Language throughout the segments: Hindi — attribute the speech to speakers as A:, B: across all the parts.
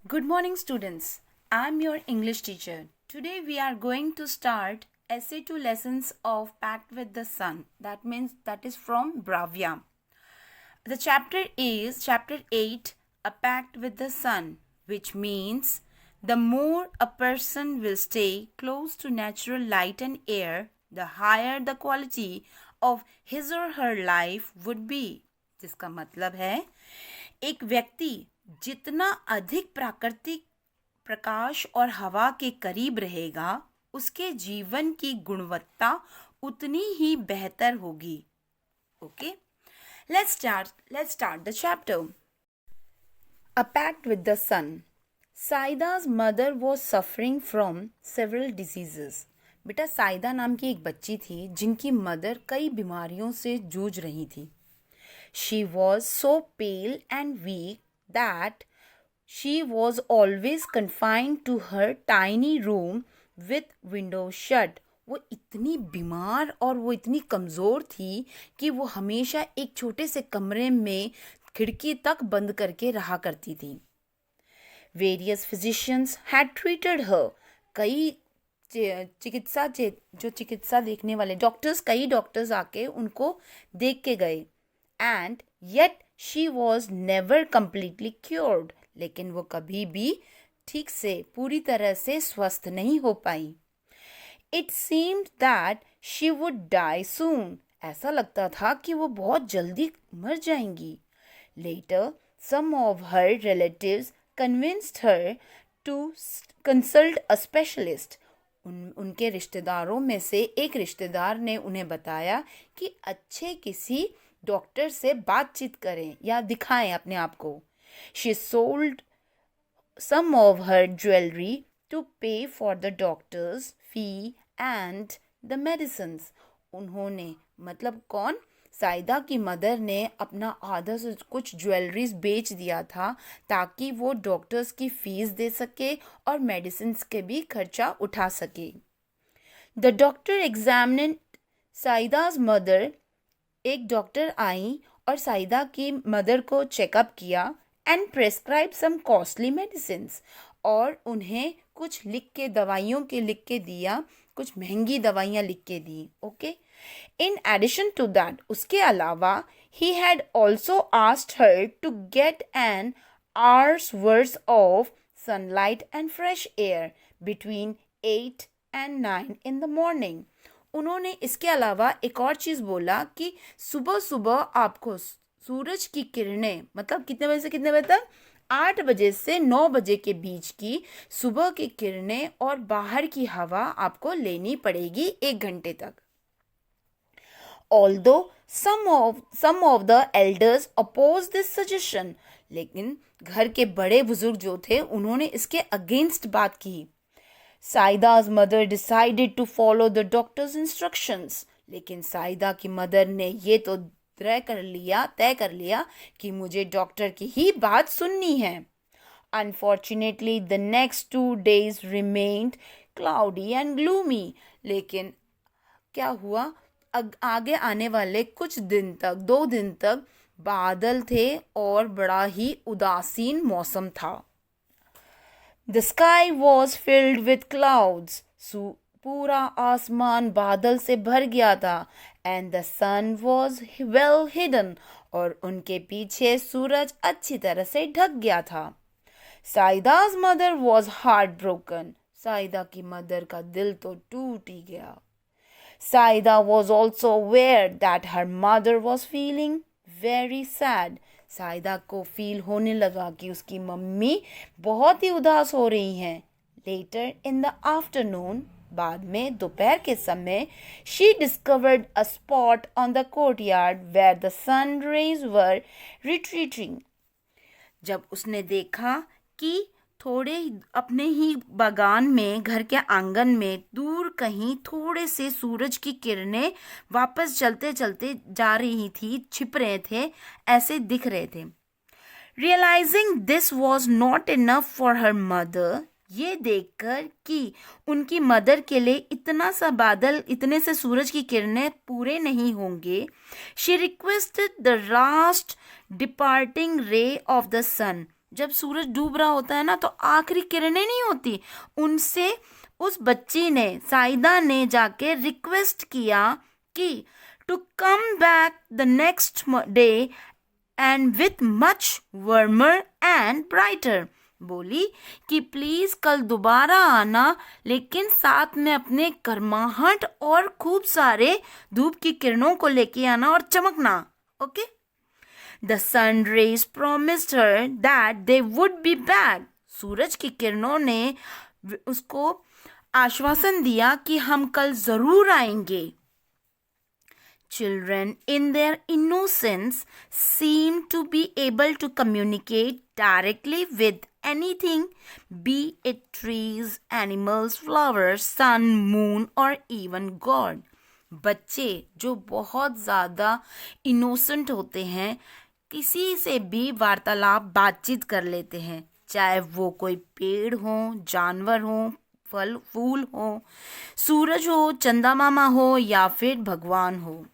A: Good morning, students. I'm your English teacher. Today we are going to start essay 2 lessons of Pact with the Sun. That is from Bravia. The chapter is chapter 8, A Pact with the Sun, which means the more a person will stay close to natural light and air, the higher the quality of his or her life would be. जिसका मतलब है एक व्यक्ति जितना अधिक प्राकृतिक प्रकाश और हवा के करीब रहेगा उसके जीवन की गुणवत्ता उतनी ही बेहतर होगी. Okay, let's start the chapter. A pact with the sun. Saida's mother was suffering from several diseases. बेटा साइदा नाम की एक बच्ची थी जिनकी मदर कई बीमारियों से जूझ रही थी. She was so pale and weak that she was always confined to her tiny room with windows shut. वो इतनी बीमार और वो इतनी कमज़ोर थी कि वो हमेशा एक छोटे से कमरे में खिड़की तक बंद करके रहा करती थी. Various physicians had treated her. कई चिकित्सा देखने वाले कई डॉक्टर्स आके उनको देख के गए. And yet she was never completely cured. लेकिन वो कभी भी ठीक से पूरी तरह से स्वस्थ नहीं हो पाई. It seemed that she would die soon. ऐसा लगता था कि वो बहुत जल्दी मर जाएंगी. Later, some of her relatives convinced her to consult a specialist. उनके रिश्तेदारों में से एक रिश्तेदार ने उन्हें बताया कि अच्छे किसी डॉक्टर से बातचीत करें या दिखाएं अपने आप को. She sold some of her jewelry to pay for the doctor's fee and the medicines. उन्होंने मतलब कौन? साइदा की मदर ने अपना आधा से कुछ ज्वेलरीज बेच दिया था ताकि वो डॉक्टर्स की फीस दे सके और मेडिसिन्स के भी खर्चा उठा सके. The doctor examined साइदा's mother. एक डॉक्टर आई और साइदा की मदर को चेकअप किया and prescribe some costly medicines. और उन्हें कुछ दवाइयों के लिख के दिया, कुछ महंगी दवाइयाँ लिख के दी. Okay, in addition to that उसके अलावा he had also asked her to get an hour's worth of sunlight and fresh air between 8 and 9 in the morning. उन्होंने इसके अलावा एक और चीज़ बोला कि सुबह सुबह आपको सूरज की किरणें मतलब कितने बजे से कितने बजे तक 8 बजे से 9 बजे के बीच की सुबह की किरणें और बाहर की हवा आपको लेनी पड़ेगी 1 घंटे तक. Although some of the elders opposed this suggestion, लेकिन घर के बड़े बुजुर्ग जो थे उन्होंने इसके अगेंस्ट बात की. Saida's mother decided to follow the doctor's instructions. लेकिन साइदा की मदर ने ये तो तय कर लिया कि मुझे डॉक्टर की ही बात सुननी है. Unfortunately, the next 2 days remained cloudy and gloomy. लेकिन क्या हुआ? आगे आने वाले कुछ दिन तक 2 दिन तक बादल थे और बड़ा ही उदासीन मौसम था. The sky was filled with clouds. पूरा आसमान बादल से भर गया था. And the sun was well hidden. और उनके पीछे सूरज अच्छी तरह से ढक गया था. Saida's mother was heartbroken. Saida की मदर का दिल तो टूट ही गया. Saida was also aware that her mother was feeling very sad. Saida को फील होने लगा कि उसकी मम्मी बहुत ही उदास हो रही हैं. Later in the afternoon, बाद में दोपहर के समय, she discovered a spot on the courtyard where the sun rays were retreating. जब उसने देखा कि थोड़े अपने ही बागान में घर के आंगन में दूर कहीं थोड़े से सूरज की किरणें वापस चलते चलते जा रही थी, छिप रहे थे, ऐसे दिख रहे थे. Realizing this was not enough for her mother, ये देखकर कि उनकी मदर के लिए इतने से सूरज की किरणें पूरे नहीं होंगे, she requested the last departing ray of the sun. जब सूरज डूब रहा होता है ना तो आखिरी किरणें नहीं होती, उनसे उस बच्ची ने, साइदा ने जाके रिक्वेस्ट किया कि to come back the next day and with much warmer and brighter. बोली कि प्लीज कल दोबारा आना, लेकिन साथ में अपने गर्माहट और खूब सारे धूप की किरणों को लेके आना और चमकना। Okay. The sun rays promised her that they would be back. सूरज की किरणों ने उसको आश्वासन दिया कि हम कल जरूर आएंगे। Children, in their innocence, seem to be able to communicate directly with anything, be it trees, animals, flowers, sun, moon, or even God. बच्चे जो बहुत ज़्यादा इनोसेंट होते हैं, किसी से भी वार्तालाप बातचीत कर लेते हैं, चाहे वो कोई पेड़ हो, जानवर हो, फल फूल हो, सूरज हो, चंदा मामा हो या फिर भगवान हो।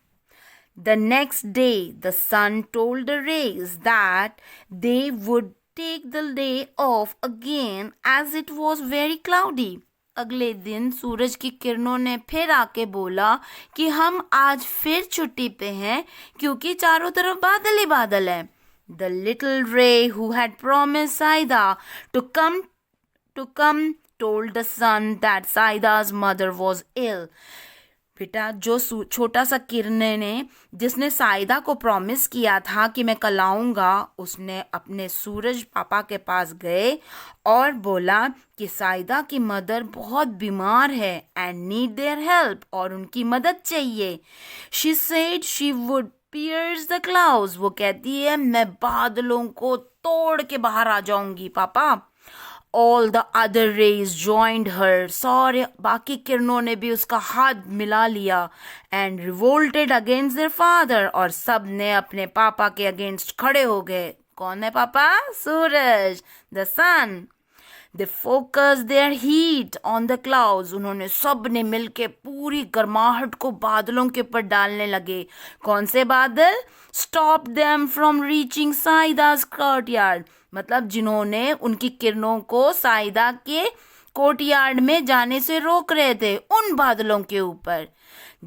A: The next day, the sun told the rays that they would take the day off again as it was very cloudy. अगले दिन सूरज की किरणों ने फिर आके बोला कि हम आज फिर छुट्टी पे हैं क्योंकि चारों तरफ बादल ही बादल है। The little ray who had promised Saida to come told the sun that Saida's mother was ill. बेटा जो छोटा सा किरणें ने, जिसने साइदा को प्रॉमिस किया था कि मैं कल आऊँगा, उसने अपने सूरज पापा के पास गए और बोला कि साइदा की मदर बहुत बीमार है एंड नीड देयर हेल्प, और उनकी मदद चाहिए। She said she would pierce the clouds. वो कहती है मैं बादलों को तोड़ के बाहर आ जाऊंगी पापा। All the other rays joined her. सारे बाकी किरणों ने भी उसका हाथ मिला लिया and revolted against their father. और सब ने अपने पापा के अगेंस्ट खड़े हो गए। कौन है पापा? सूरज, the sun. They focused their heat on the clouds. उन्होंने सब ने मिलके पूरी गर्माहट को बादलों के ऊपर डालने लगे। कौन से बादल? Stop them from reaching Saida's courtyard. मतलब जिन्होंने उनकी किरणों को साइदा के कोर्टयार्ड में जाने से रोक रहे थे, उन बादलों के ऊपर।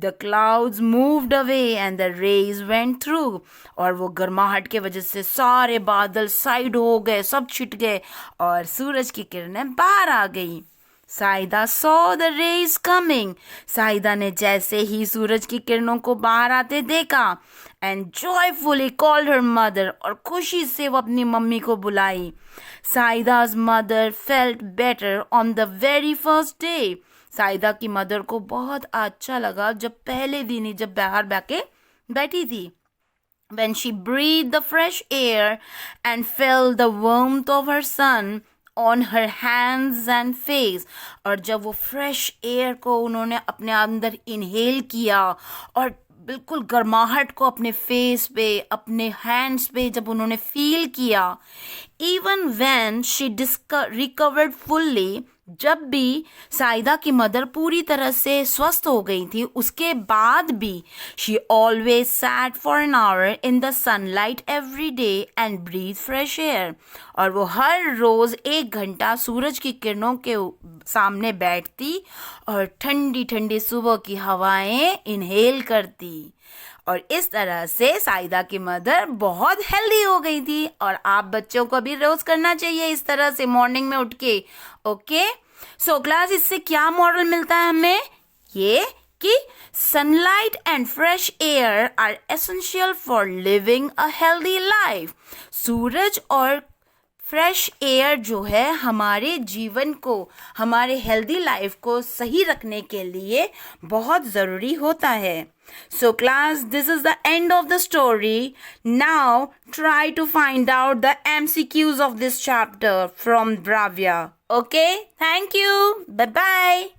A: The clouds moved away and the rays went through. और वो गर्माहट के वजह से सारे बादल साइड हो गए, सब छिट गए और सूरज की किरणें बाहर आ गई। Saida saw the rays coming. Saida ने जैसे ही सूरज की किरणों को बाहर आते देखा and joyfully called her mother. और खुशी से वो अपनी मम्मी को बुलाई। Saida's mother felt better on the very first day. Saida की मदर को बहुत अच्छा लगा जब पहले दिन ही जब बाहर बैठी थी। When she breathed the fresh air and felt the warmth of her son on her hands and face. और जब वो फ्रेश एयर को उन्होंने अपने अंदर इनहेल किया और बिल्कुल गर्माहट को अपने फेस पे, अपने हैंड्स पे जब उन्होंने फील किया, even when she recovered fully, जब भी साइदा की मदर पूरी तरह से स्वस्थ हो गई थी, उसके बाद भी she always sat for an hour in the sunlight every day and breathe fresh air. और वो हर रोज 1 घंटा सूरज की किरणों के सामने बैठती और ठंडी ठंडी सुबह की हवाएं इनहेल करती. और इस तरह से साइदा की मदर बहुत हेल्दी हो गई थी. और आप बच्चों को भी रोज करना चाहिए इस तरह से मॉर्निंग में उठ के. ओके, सो क्लास, इससे क्या मॉरल मिलता है हमें? ये कि sunlight and fresh air are essential for living a healthy life. सूरज और फ्रेश एयर जो है हमारे जीवन को, हमारे हेल्दी लाइफ को सही रखने के लिए बहुत ज़रूरी होता है. So class, this is the end of the story. Now try to find out the MCQs of this chapter from Bravia. Okay, thank you. Bye bye.